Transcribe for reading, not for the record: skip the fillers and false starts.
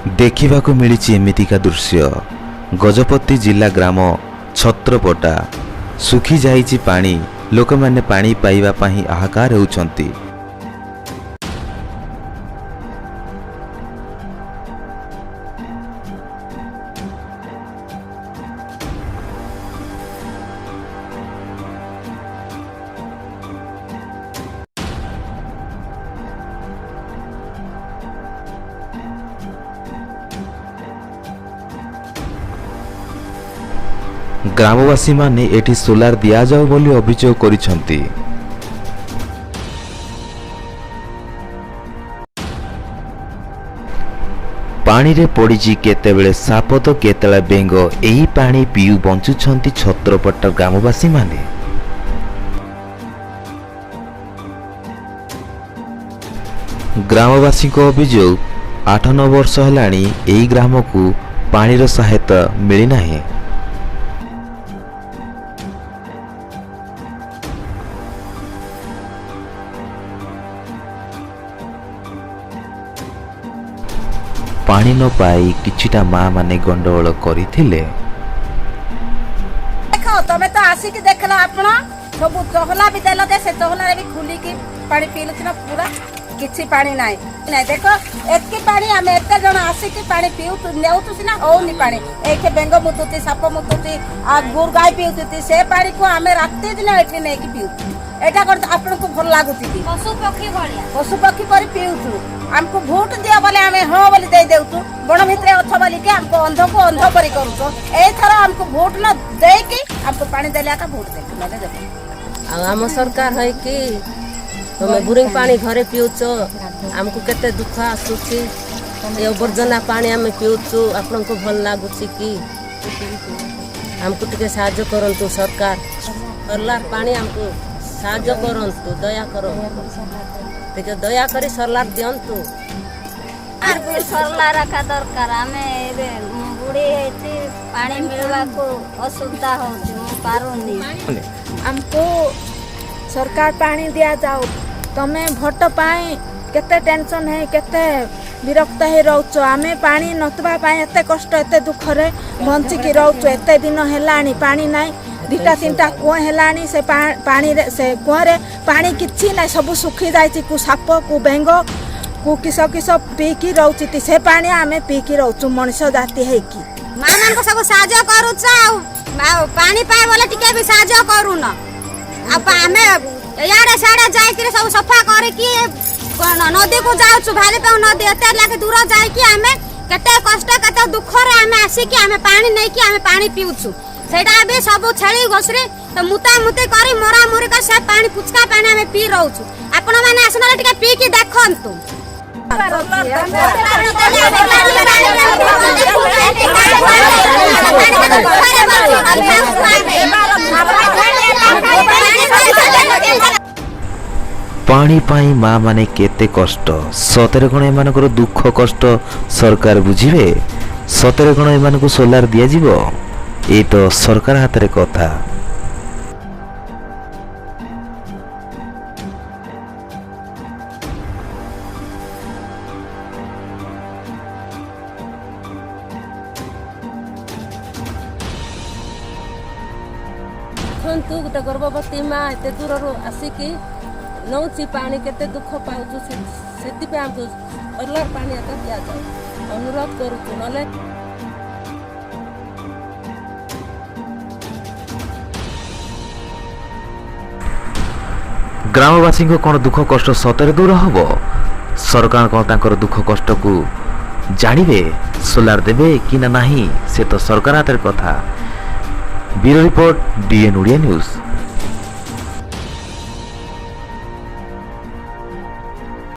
देखिबाकु मिलिछि एमितिका दृश्य। गजपति जिला ग्राम छत्रपटा सुखी जाइछि पानी। लोक माने पानी पाइबा पई हाहाकार हेउछंती। ग्रामवासी माने एठी सोलार दिया जाओ बोली अभियोग करिसंती। पानी रे पड़िछि केतेबेले साप तो केतेला बेंग। एही पानी पियु बंचुछंती छत्रपटा ग्रामवासी माने। ग्रामवासी को अभियोग 8-9 वर्ष हेलाणी एही ग्राम को पानीर सहायता मिली नाही। पानी न पाई किछिटा माँ माने गंडगोल करथिले। देखो तमे तो आसिक देखला आपण सब चहला भी देलो दे से चहला रे भी खुली की पानी पीलु छिना पूरा किछि पानी नाही नाही। देखो एतकी पानी हमें एते जण आसिक पानी पिउ तु नेउ तु सिना ओनी पानी एके बेंग मुतुती साप मुतुती आ गुर गाय पिउती से पानी को हमें राते दिन एठी नै की पिउ। एटा कर आपण को भल लागुती की पशु पक्षी पर पिउतु। हमको वोट दिया बोले हमें हाँ बोली दे देउतु। बण भितरे अथ बोली के हमको अंध को अंध परी करूतो। ए थरा हमको वोट न दे के हमको पानी देला का वोट दे लगे दे। आम सरकार है कि तुम बोरिंग पानी घरे पिउछ। हमको केते दुख आसुची ये अवर्जना पानी आम पिउछु। आपन को भल लागुची कि हमको टिके साहाय्य करंतु सरकार। सोलार पानी हमको साहाय्य करंतु दया करो टिके दया करी सोलार दियंतु। सोलार का दरकार आमे एबे बुढ़ी हेची पानी मिलवा को असुविधा होची मु पारुनी। हमको सरकार पानी दिया जाओ। तमे भोट पाए केते टेंशन है केते विरक्त है रहउछ। आमे पानी नतबा पाए एते कष्ट एते दुख रे बंची की रहउछ। एते दिन हेलानी पानी नाही। 2-3टा कुआ हेलानी से पानी रे से कुआ रे पानी किछि नाही सब सुखी जाइछि। को साप को बेंग को किस पी की रहउछि। से पानी आमे पी की रहउछ मनुष्य जाति है कि मां मान को सब साहाय्य करूछ। पानी पाए बोले टिके भी साहाय्य करू न। अब हमें याडे साडे जाय कि सब सफा करे कि नदी को जाउछु। भाले पे नदी एते लागे दूर जाय कि हमें केते कष्ट केते दुख रे हमें आसी कि हमें पानी नै कि हमें पानी पिउछु। सेटा भी सब छेली घोसरे तो मुता मुते करी मोरा मोरी का से पानी पुचका पानी हमें पी रहउछु। आपण माने आसना टिके पी की देखंतु। पानी पाई माँ माने केते कष्ट। सतरे कण एमानकर दुख कष्ट सरकार बुझिबे। सतरे कण एमानकु सोलार दिया जिवो। ए तो सरकार हाथ रे कथा। तू गोटे गर्भवती माँ एते दूर आसिकी नौची पानी केते दुख पाउछु। सेति पे हमको सोलार पानी आता दिया जाए अनुरोध करूछु। नले ग्रामवासी को कौन दुख कष्ट सतरे दूर हम। सरकार कौन तांकर दुख कष्ट को जानिबे सोलार देबे कि ना नहीं से तो सरकार हाथ रे कथा। Bureau report DN Odia news.